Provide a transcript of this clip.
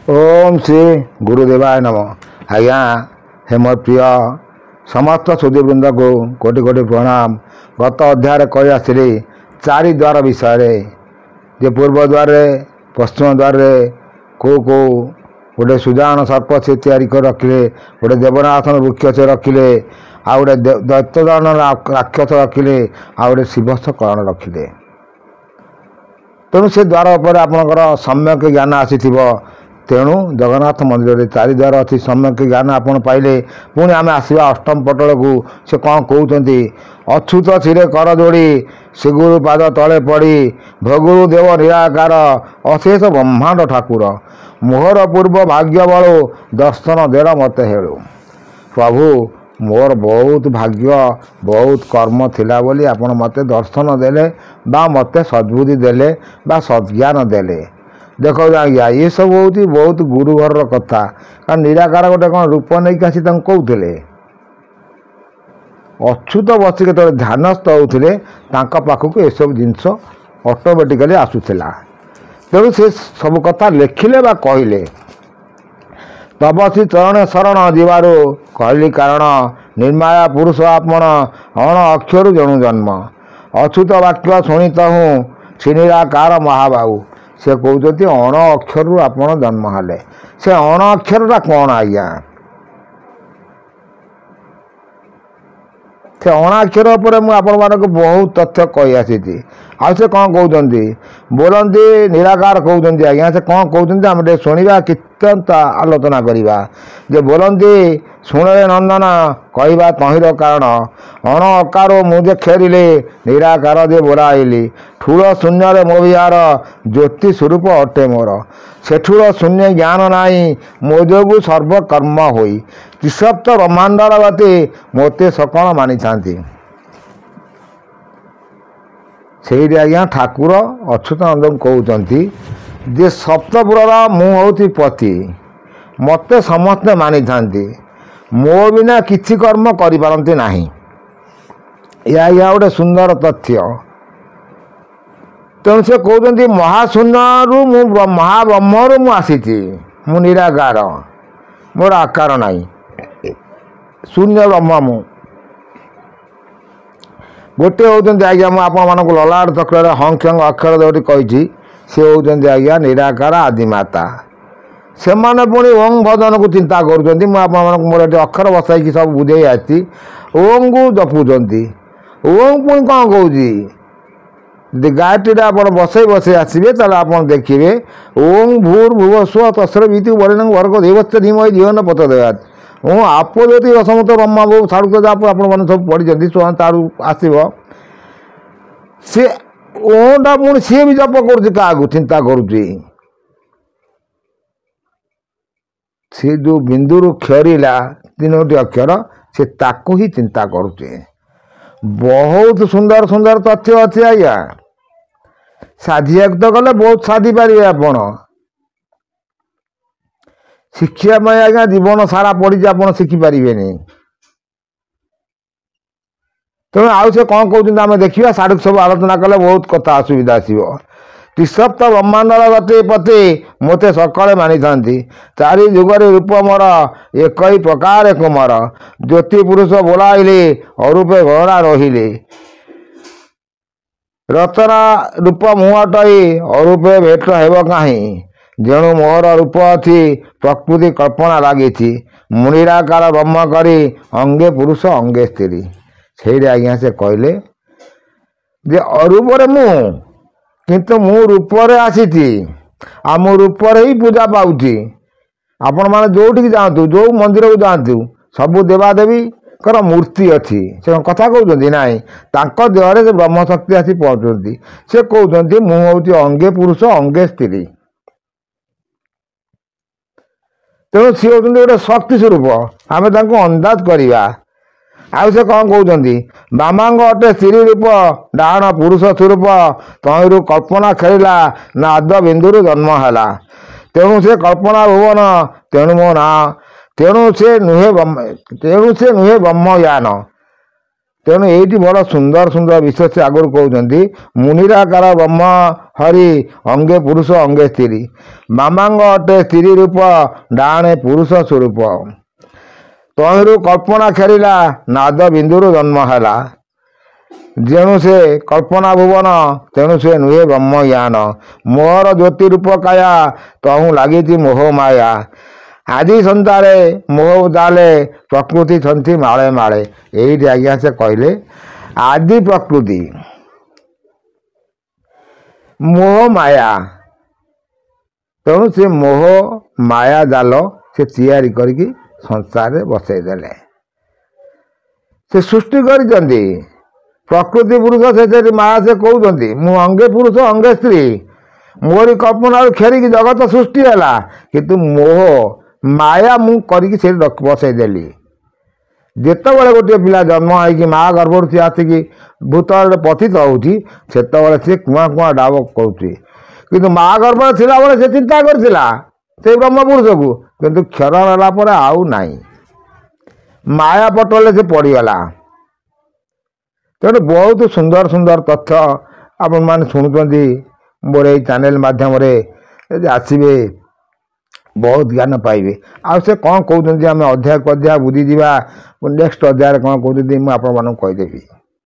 ओम श्री गुरुदेवाय नम। आज्ञा हे मोर प्रिय समस्त सुधीवृंद को कोटि कोटि प्रणाम। गत अध्याय कही आसली चारि द्वार विषय जे पूर्व द्वार पश्चिम द्वार को गोटे सुजान सर्प से तैयारी कर रखिले, गोटे देवनाथन वृक्ष से रखिले, आ गोटे दैत्यदान राक्षस रखिले, आ गोटे शिवस्थ कर्ण रखिले। तेणु से द्वार पर आपणकर सम्यक ज्ञान आसी। तेणु जगन्नाथ मंदिर में चारि द्वार अच्छी सम्यक ज्ञान आपड़ पाइले। पुणी आम आसवा अष्टम पटल को से कौन कहते अच्युत छिरे कर जोड़ी श्रीगुरु पाद तले पड़ी भगुरु देव निराकार अशेष ब्रह्मांड ठाकुर मोहर पूर्व भाग्य बड़ो दर्शन देर मत हेड़ु। प्रभु मोर बहुत भाग्य बहुत कर्म थिला बोली आपण मते दर्शन देले बा मते सद्बुद्धि देले बा सद्ज्ञान देले। देख आज्ञा ये सब हूँ बहुत गुरु घर कथा। कारण निराकार गोटे कौन रूप नहीं आसी कहते अच्युत बस के ध्यानस्थ होते पाखक ये सब जिनस ऑटोमेटिकली आसूला। तेणु से सब कथा लिखिले बा कहले तब श्री चरण शरण जीवार कहली कारण निर्माया पुरुष आपण अण अक्षर जणु जन्म अच्युत वाक्य शुणित हूँ श्री निराकार महाबाहु। से कहते अण अक्षर आपण जन्म हेले से अण अक्षर कौन आज्ञा से अणाक्षर उपर मुझे बहुत तथ्य कही आसी। आ से कौन कहते बोलती निराकार कहते आज्ञा से कौन कहते आम टे शुणा कित्यंत आलोचना करवा जे बोलती शुणे नंदन कहवा तहिर कारण अण अकार मुझे खेरिले निराकार जे बोलाइली ठूल शून्य मो विहार ज्योति स्वरूप अटे मोर से ठूल शून्य ज्ञान नाई मो जोगु सर्वकर्म होई त्रिसप्त ब्रह्मांडर बाते मोते सकल मानी थांती। से आज्ञा ठाकुर अच्युतानंद कहते जे सप्तपुर मु हूँ पति मते समस्ते मानी थांती मो बिना किछि कर्म करि पारंती नाही। या गोटे सुंदर तथ्य। तेणु से कहते महाशून्य रु महाब्रह्म मु आसी मु निराकार मोर आकार नाई शून्य ब्रह्म मु गोटे होती आज्ञा मुझे आपण ललाट चक्र हंक्षंग अक्षर जो कही सी होती आज्ञा निराकार आदिमाता। से मैंने पुणी ओं भजन को चिंता करुँच मोर ये अक्षर बसाई सब बुझे आसी ओं को जपुंट ओं पुणी कौन कौच गायत्री आप बसई बसई आसवे आप देखिए ओं भूर भुव स्व तस्र वितु वर्णन वर्ग देवस्य धीमहि जीवन पथ देवात हूँ आप ज्योति रसमत ब्रह्मा बहु छाड़ू जाप आप सब पढ़ी तारू आसव सी ओटा पुणी सी भी जप कर चिंता करुच्ची सी जो बिंदु क्षरीला तीनोटी अक्षर से ताकू ही चिंता करुचे। बहुत सुंदर सुंदर तथ्य अच्छे आज्ञा साधिया तो गले बहुत साधि पारे आपण शिक्षा आज्ञा जीवन सारा पढ़ी आप शिखिपारे। तेणु आउ से कौन कहते आम देखा साढ़े सब आलोचना कले बहुत कथा असुविधा आसो। त्रिसप्त ब्रह्मांडर गति पति मोते सकले मानी थांती चारि जुगरे रूप मोर एक ही प्रकार कुमार ज्योति पुरुष बोलाइले अरूपे गहरा रहिले रचना रूप मुहटई अरूपे भेट हेब कहीं जेणु मोहर रूप अच्छी प्रकृति कल्पना लगी मुनिराकार ब्रह्म करी अंगे पुरुष अंगे स्त्री। से आज्ञा से कहले जे अरूपरे मु किंतु मु रूपरे आसी आ मो रूपरे ही पूजा पाऊँ। आपण मैंने जोटिक जातु जो मंदिर को जातु सबू देवादेवी कर मूर्ति अच्छी से कथा कहते ना देहरे से ब्रह्मशक्ति आसी पहुँचती से कहते मु हूँ अंगे पुरुष अंगे स्त्री। तेणु सी होती गोटे शक्ति स्वरूप आम अंदाज करवा। आउ से कौन कहते बामांग अटे स्त्री रूप डाण पुरुष स्वरूप तहिरु कल्पना खेला नाद बिंदुरु जन्म है तेणु से कल्पना भुवन तेणु मो ना तेणु से नुहे ब्रह्मज्ञान। तेणु ये बड़ सुंदर सुंदर विषय से आगुरी कहते मुनिराकार ब्रह्म ହରି ଅଙ୍ଗେ ପୁରୁଷ ଅଙ୍ଗେ ସ୍ତ୍ରୀ। ମାମାଙ୍ଗ ଅଟେ ସ୍ତ୍ରୀ ରୂପ ଡାହାଣେ ପୁରୁଷ ସ୍ୱରୂପ। ତହିଁରୁ କଳ୍ପନା ଖେଳିଲା ନାଦ ବିନ୍ଦୁରୁ ଜନ୍ମ ହେଲା। ଯେଣୁ ସେ କଳ୍ପନା ଭୁବନ ତେଣୁ ସେ ନୁହେଁ ବ୍ରହ୍ମଜ୍ଞାନ। ମୋହର ଜ୍ୟୋତି ରୂପ କାୟା ତହୁଁ ଲାଗିଛି ମୋହ ମାୟା। ଆଦି ସନ୍ତାରେ ମୋହ ଉଦାଲେ ପ୍ରକୃତି ଛନ୍ତି ମାଳେ ମାଳେ। ଏଇଠି ଆଜ୍ଞା ସେ କହିଲେ ଆଦି ପ୍ରକୃତି ମୋହ ମାୟା। ତେଣୁ ସେ ମୋହ ମାୟା ଜାଲ ସେ ତିଆରି କରିକି ସଂସାରରେ ବସେଇ ଦେଲେ। ସେ ସୃଷ୍ଟି କରିଛନ୍ତି ପ୍ରକୃତି ପୁରୁଷ ସେଥିରେ ମାୟା ସେ କହୁଛନ୍ତି ମୁଁ ଅଙ୍ଗେ ପୁରୁଷ ଅଙ୍ଗେ ସ୍ତ୍ରୀ। ମୋରି କଳ୍ପନାରୁ ଖେଳିକି ଜଗତ ସୃଷ୍ଟି ହେଲା କିନ୍ତୁ ମୋହ ମାୟା ମୁଁ କରିକି ସେଠି ବସେଇ ଦେଲି। ଯେତେବେଳେ ଗୋଟିଏ ପିଲା ଜନ୍ମ ହେଇକି ମା ଗର୍ଭରୁ ସେ ଆସିକି ଭୂତଳରେ ପତିତ ହେଉଛି ସେତେବେଳେ ସେ କୁଆଁ କୁଆଁ ଡାବ କରୁଛି। କିନ୍ତୁ ମା ଗର୍ଭରେ ଥିଲାବେଳେ ସେ ଚିନ୍ତା କରିଥିଲା ସେଇ ବ୍ରହ୍ମପୁରୁଷକୁ, କିନ୍ତୁ କ୍ଷର ହେଲା ପରେ ଆଉ ନାହିଁ, ମାୟା ପଟରେ ସେ ପଡ଼ିଗଲା। ତେଣୁ ବହୁତ ସୁନ୍ଦର ସୁନ୍ଦର ତଥ୍ୟ ଆପଣମାନେ ଶୁଣୁଛନ୍ତି ମୋର ଏଇ ଚ୍ୟାନେଲ ମାଧ୍ୟମରେ। ଯଦି ଆସିବେ ବହୁତ ଜ୍ଞାନ ପାଇବେ। ଆଉ ସେ କ'ଣ କହୁଛନ୍ତି ଆମେ ଅଧ୍ୟାୟକୁ ଅଧ୍ୟାୟ ବୁଝିଯିବା। ନେକ୍ସଟ ଅଧ୍ୟାୟରେ କ'ଣ କହୁଛନ୍ତି ମୁଁ ଆପଣମାନଙ୍କୁ କହିଦେବି।